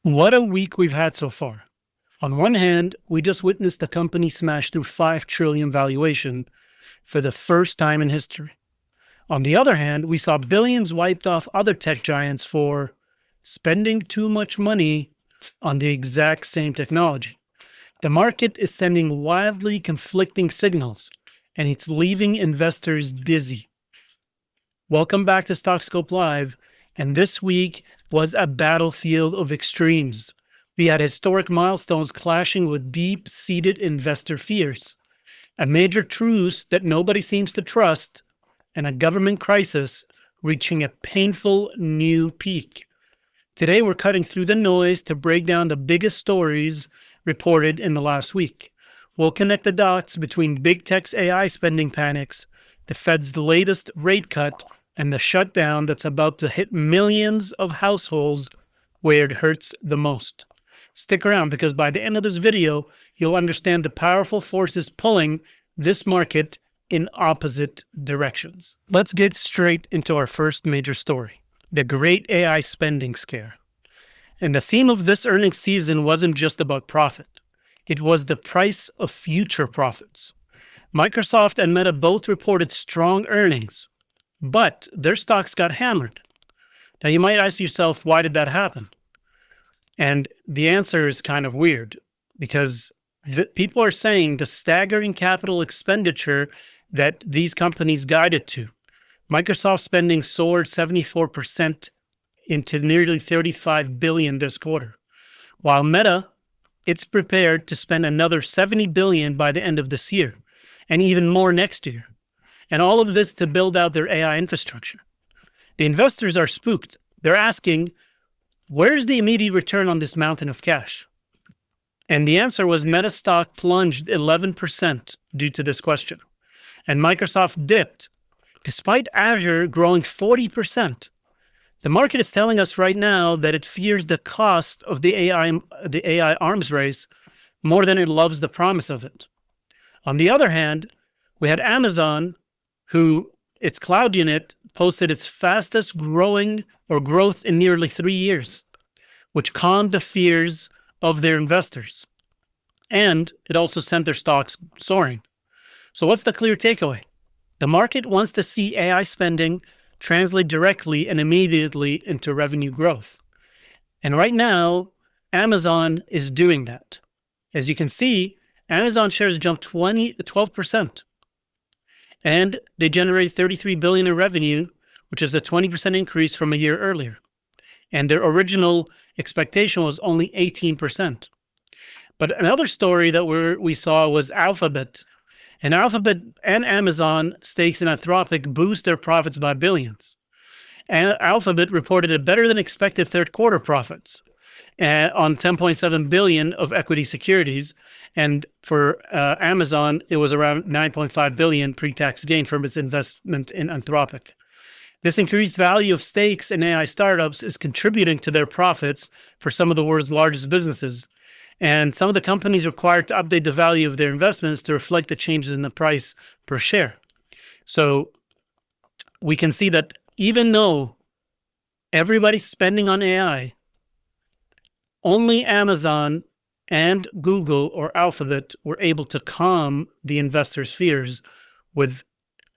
What a week we've had so far. On one hand, we just witnessed the company smash through 5 trillion valuation for the first time in history. On the other hand, we saw billions wiped off other tech giants for spending too much money on the exact same technology. The market is sending wildly conflicting signals, and it's leaving investors dizzy. Welcome back to StockScope Live, and this week was a battlefield of extremes. We had historic milestones clashing with deep-seated investor fears, a major truce that nobody seems to trust, and a government crisis reaching a painful new peak. Today, we're cutting through the noise to break down the biggest stories reported in the last week. We'll connect the dots between big tech's AI spending panics, the Fed's latest rate cut, and the shutdown that's about to hit millions of households where it hurts the most. Stick around, because by the end of this video, you'll understand the powerful forces pulling this market in opposite directions. Let's get straight into our first major story, the great AI spending scare. And the theme of this earnings season wasn't just about profit. It was the price of future profits. Microsoft and Meta both reported strong earnings, but their stocks got hammered. Now, you might ask yourself, why did that happen? And the answer is kind of weird, because people are saying the staggering capital expenditure that these companies guided to. Microsoft spending soared 74% into nearly $35 billion this quarter, while Meta, it's prepared to spend another $70 billion by the end of this year, and even more next year. And all of this to build out their AI infrastructure. The investors are spooked. They're asking, where's the immediate return on this mountain of cash? And the answer was Meta stock plunged 11% due to this question. And Microsoft dipped, despite Azure growing 40%. The market is telling us right now that it fears the cost of the AI arms race more than it loves the promise of it. On the other hand, we had Amazon, who its cloud unit posted its fastest growth in nearly 3 years, which calmed the fears of their investors. And it also sent their stocks soaring. So what's the clear takeaway? The market wants to see AI spending translate directly and immediately into revenue growth. And right now, Amazon is doing that. As you can see, Amazon shares jumped 12%. And they generate $33 billion in revenue, which is a 20% increase from a year earlier. And their original expectation was only 18%. But another story that we saw was Alphabet. And Alphabet and Amazon stakes in Anthropic boost their profits by billions. And Alphabet reported a better than expected third quarter profits on 10.7 billion of equity securities. And for Amazon, it was around 9.5 billion pre-tax gain from its investment in Anthropic. This increased value of stakes in AI startups is contributing to their profits for some of the world's largest businesses. And some of the companies required to update the value of their investments to reflect the changes in the price per share. So we can see that even though everybody's spending on AI, only Amazon and Google or Alphabet were able to calm the investors' fears with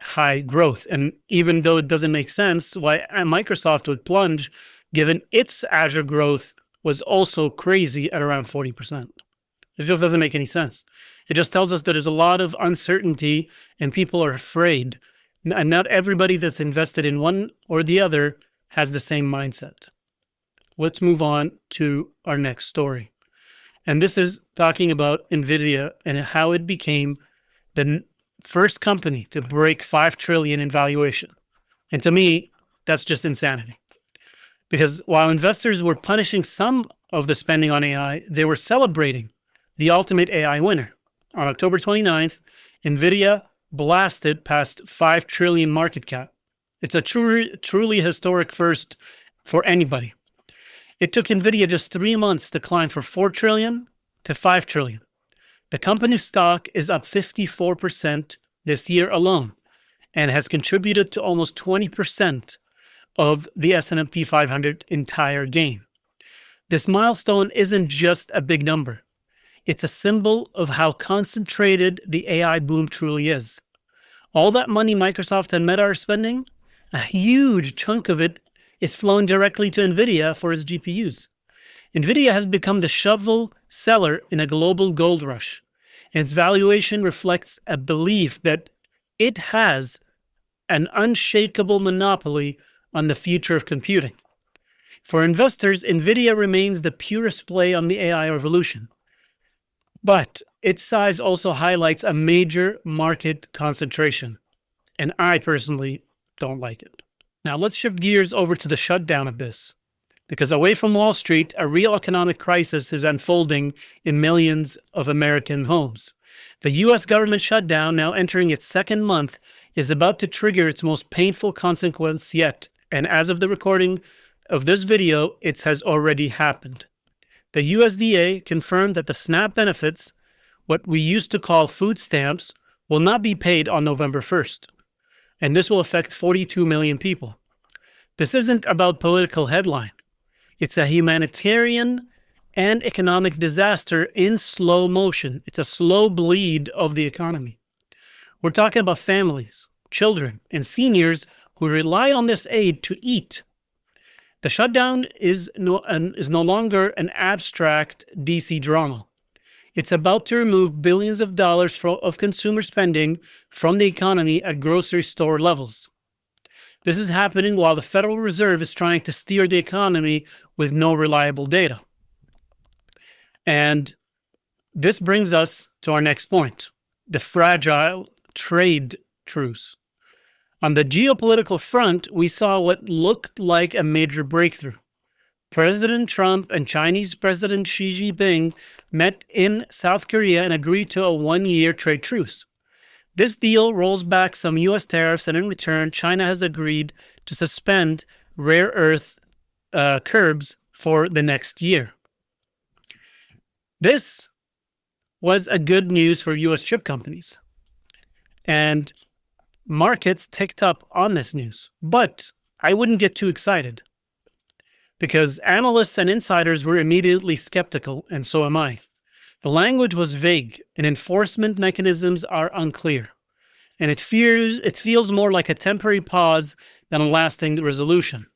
high growth. And even though it doesn't make sense why Microsoft would plunge, given its Azure growth was also crazy at around 40%. It just doesn't make any sense. It just tells us that there's a lot of uncertainty and people are afraid. And not everybody that's invested in one or the other has the same mindset. Let's move on to our next story. And this is talking about Nvidia and how it became the first company to break 5 trillion in valuation. And to me, that's just insanity. Because while investors were punishing some of the spending on AI, they were celebrating the ultimate AI winner. On October 29th, Nvidia blasted past 5 trillion market cap. It's a truly historic first for anybody. It took Nvidia just 3 months to climb from 4 trillion to 5 trillion. The company's stock is up 54% this year alone and has contributed to almost 20% of the S&P 500 entire gain. This milestone isn't just a big number. It's a symbol of how concentrated the AI boom truly is. All that money Microsoft and Meta are spending, a huge chunk of it is flowing directly to Nvidia for its GPUs. Nvidia has become the shovel seller in a global gold rush, and its valuation reflects a belief that it has an unshakable monopoly on the future of computing. For investors, Nvidia remains the purest play on the AI revolution. But its size also highlights a major market concentration, and I personally don't like it. Now let's shift gears over to the shutdown abyss, because away from Wall Street, a real economic crisis is unfolding in millions of American homes. The US government shutdown, now entering its second month, is about to trigger its most painful consequence yet, and as of the recording of this video, it has already happened. The USDA confirmed that the SNAP benefits, what we used to call food stamps, will not be paid on November 1st, and this will affect 42 million people. This isn't about political headline. It's a humanitarian and economic disaster in slow motion. It's a slow bleed of the economy. We're talking about families, children, and seniors who rely on this aid to eat. The shutdown is no longer an abstract DC drama. It's about to remove billions of dollars of consumer spending from the economy at grocery store levels. This is happening while the Federal Reserve is trying to steer the economy with no reliable data. And this brings us to our next point, the fragile trade truce. On the geopolitical front, we saw what looked like a major breakthrough. President Trump and Chinese President Xi Jinping met in South Korea and agreed to a one-year trade truce. This deal rolls back some U.S. tariffs, and in return, China has agreed to suspend rare earth curbs for the next year. This was a good news for U.S. chip companies, and markets ticked up on this news. But I wouldn't get too excited, because analysts and insiders were immediately skeptical, and so am I. The language was vague, and enforcement mechanisms are unclear, and it feels more like a temporary pause than a lasting resolution.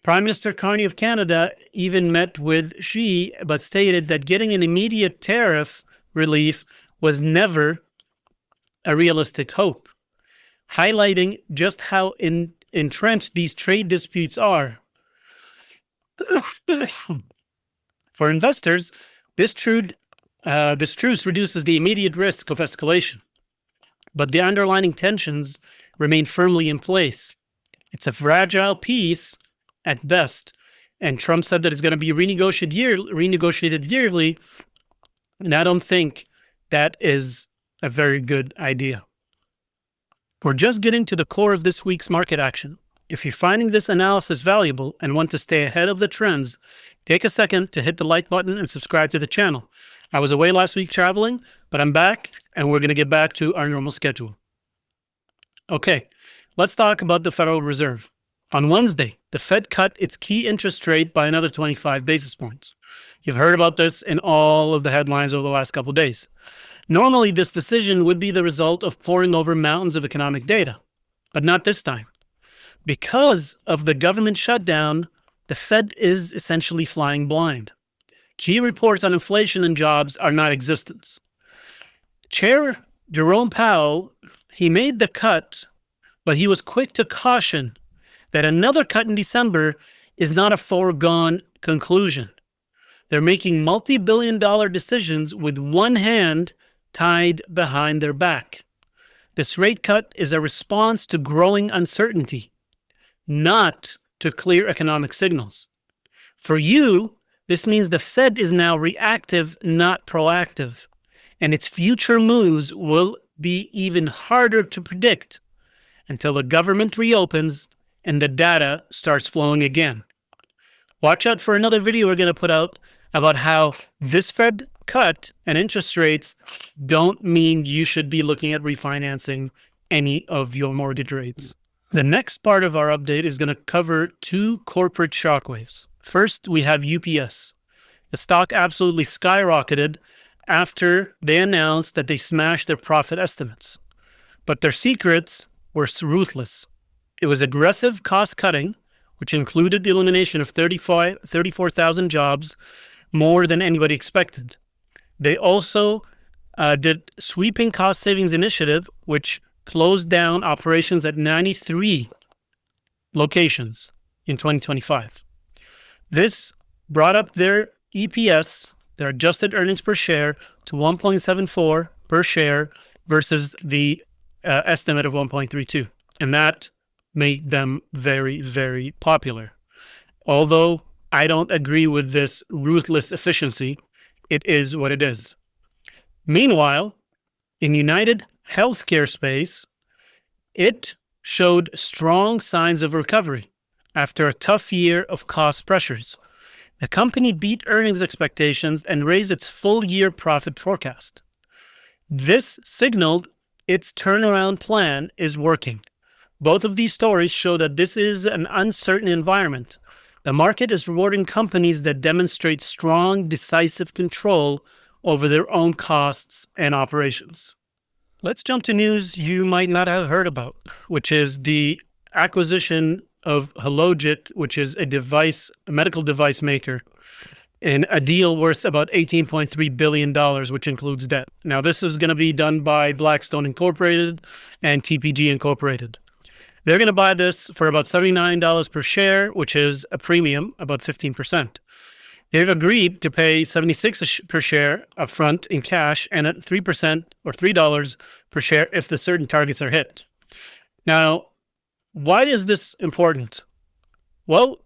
Prime Minister Carney of Canada even met with Xi, but stated that getting an immediate tariff relief was never a realistic hope, highlighting just how entrenched these trade disputes are. For investors, this truce reduces the immediate risk of escalation, but the underlying tensions remain firmly in place. It's a fragile peace at best, and Trump said that it's going to be renegotiated yearly, and I don't think that is a very good idea. We're just getting to the core of this week's market action. If you're finding this analysis valuable and want to stay ahead of the trends, take a second to hit the like button and subscribe to the channel. I was away last week traveling, but I'm back, and we're going to get back to our normal schedule. Okay, let's talk about the Federal Reserve. On Wednesday, the Fed cut its key interest rate by another 25 basis points. You've heard about this in all of the headlines over the last couple of days. Normally, this decision would be the result of poring over mountains of economic data, but not this time. Because of the government shutdown, the Fed is essentially flying blind. Key reports on inflation and jobs are non-existent. Chair Jerome Powell, he made the cut, but he was quick to caution that another cut in December is not a foregone conclusion. They're making multi-billion-dollar decisions with one hand tied behind their back. This rate cut is a response to growing uncertainty, not to clear economic signals. For you, this means the Fed is now reactive, not proactive, and its future moves will be even harder to predict until the government reopens and the data starts flowing again. Watch out for another video we're going to put out about how this Fed cut and interest rates don't mean you should be looking at refinancing any of your mortgage rates. The next part of our update is going to cover two corporate shockwaves. First, we have UPS. The stock absolutely skyrocketed after they announced that they smashed their profit estimates. But their secrets were ruthless. It was aggressive cost cutting, which included the elimination of 34,000 jobs, more than anybody expected. They also did sweeping cost savings initiative, which closed down operations at 93 locations in 2025. This brought up their EPS, their adjusted earnings per share, to 1.74 per share versus the estimate of 1.32. And that made them very, very popular. Although I don't agree with this ruthless efficiency, it is what it is. Meanwhile, in United Healthcare space, it showed strong signs of recovery after a tough year of cost pressures. The company beat earnings expectations and raised its full-year profit forecast. This signaled its turnaround plan is working. Both of these stories show that this is an uncertain environment. The market is rewarding companies that demonstrate strong, decisive control over their own costs and operations. Let's jump to news you might not have heard about, which is the acquisition of Hologic, which is a medical device maker, in a deal worth about $18.3 billion, which includes debt. Now, this is going to be done by Blackstone Incorporated and TPG Incorporated. They're going to buy this for about $79 per share, which is a premium, about 15%. They've agreed to pay $76 per share upfront in cash and at 3% or $3 per share if the certain targets are hit. Now, why is this important? Well,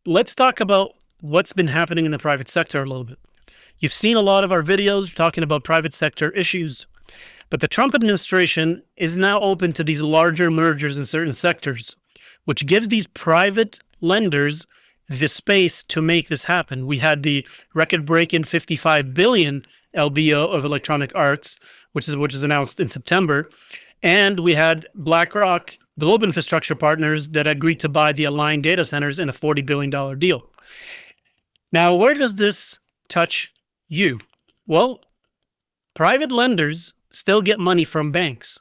let's talk about what's been happening in the private sector a little bit. You've seen a lot of our videos talking about private sector issues, but the Trump administration is now open to these larger mergers in certain sectors, which gives these private lenders the space to make this happen. We had the record-breaking $55 billion LBO of Electronic Arts, which is announced in September, and we had BlackRock Global Infrastructure Partners that agreed to buy the Align data centers in a $40 billion deal. Now, where does this touch you? Well, private lenders still get money from banks.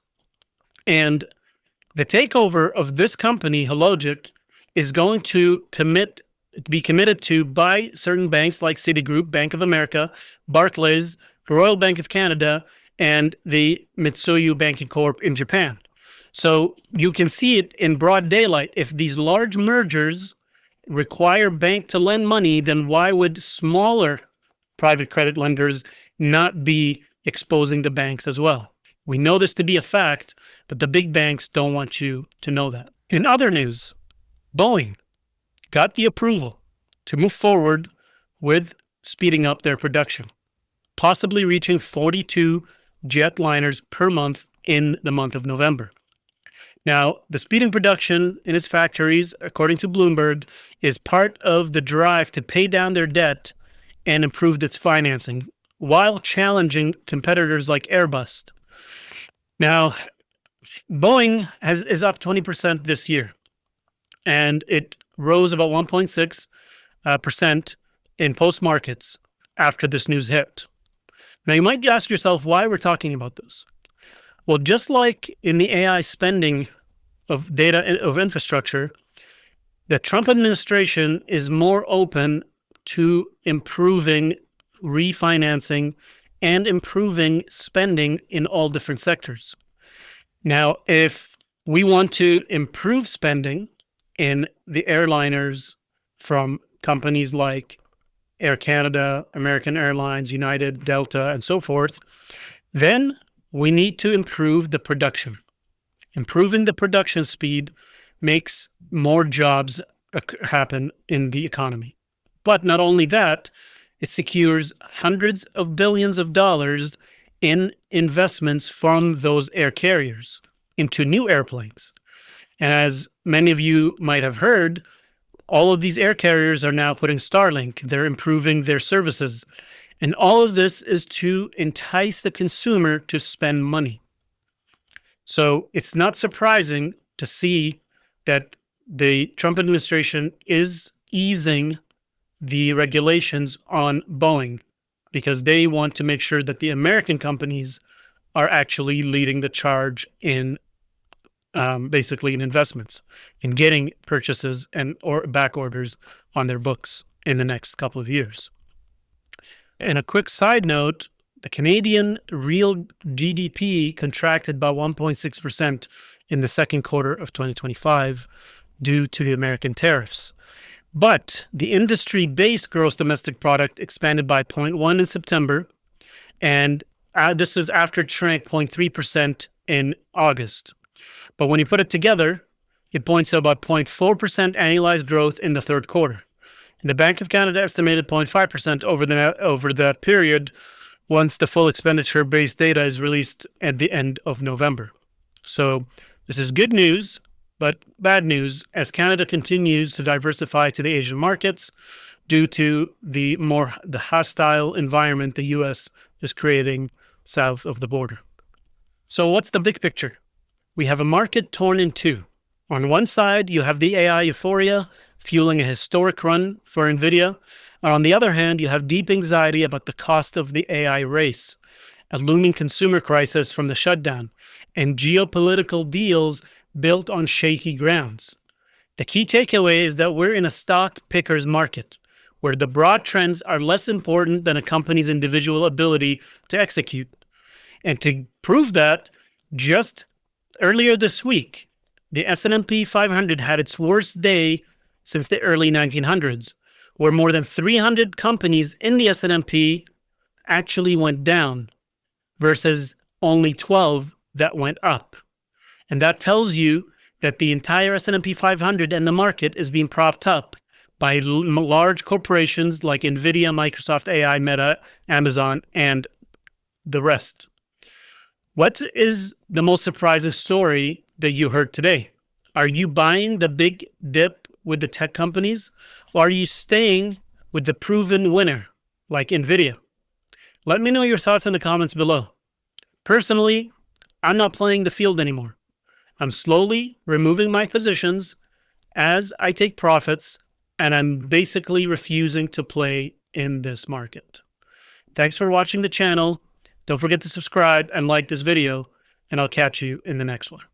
And the takeover of this company, Hologic, is going to be committed to by certain banks like Citigroup, Bank of America, Barclays, Royal Bank of Canada, and the Mitsui Banking Corp in Japan. So you can see it in broad daylight. If these large mergers require bank to lend money, then why would smaller private credit lenders not be exposing the banks as well? We know this to be a fact, but the big banks don't want you to know that. In other news, Boeing got the approval to move forward with speeding up their production, possibly reaching 42 jetliners per month in the month of November. Now, the speeding production in its factories, according to Bloomberg, is part of the drive to pay down their debt and improve its financing while challenging competitors like Airbus. Now, Boeing is up 20% this year, and it rose about 1.6% in post markets after this news hit. Now, you might ask yourself why we're talking about this. Well, just like in the AI spending of data of infrastructure, the Trump administration is more open to improving refinancing and improving spending in all different sectors. Now, if we want to improve spending in the airliners from companies like Air Canada, American Airlines, United, Delta, and so forth, then we need to improve the production. Improving the production speed makes more jobs happen in the economy. But not only that, it secures hundreds of billions of dollars in investments from those air carriers into new airplanes. And as many of you might have heard, all of these air carriers are now putting Starlink. They're improving their services. And all of this is to entice the consumer to spend money. So it's not surprising to see that the Trump administration is easing the regulations on Boeing because they want to make sure that the American companies are actually leading the charge in basically in investments, in getting purchases or back orders on their books in the next couple of years. And a quick side note, the Canadian real GDP contracted by 1.6% in the second quarter of 2025 due to the American tariffs. But the industry-based gross domestic product expanded by 0.1 in September, and this is after it shrank 0.3% in August. But when you put it together, it points to about 0.4% annualized growth in the third quarter. And the Bank of Canada estimated 0.5% over that period once the full expenditure-based data is released at the end of November. So this is good news, but bad news as Canada continues to diversify to the Asian markets due to the hostile environment the U.S. is creating south of the border. So what's the big picture? We have a market torn in two. On one side, you have the AI euphoria fueling a historic run for Nvidia. And on the other hand, you have deep anxiety about the cost of the AI race, a looming consumer crisis from the shutdown, and geopolitical deals built on shaky grounds. The key takeaway is that we're in a stock picker's market, where the broad trends are less important than a company's individual ability to execute. And to prove that, just earlier this week, the S&P 500 had its worst day since the early 1900s, where more than 300 companies in the S&P actually went down versus only 12 that went up. And that tells you that the entire S&P 500 and the market is being propped up by large corporations like Nvidia, Microsoft, AI, Meta, Amazon, and the rest. What is the most surprising story that you heard today? Are you buying the big dip with the tech companies, or are you staying with the proven winner like Nvidia? Let me know your thoughts in the comments below. Personally, I'm not playing the field anymore. I'm slowly removing my positions as I take profits, and I'm basically refusing to play in this market. Thanks for watching the channel. Don't forget to subscribe and like this video, and I'll catch you in the next one.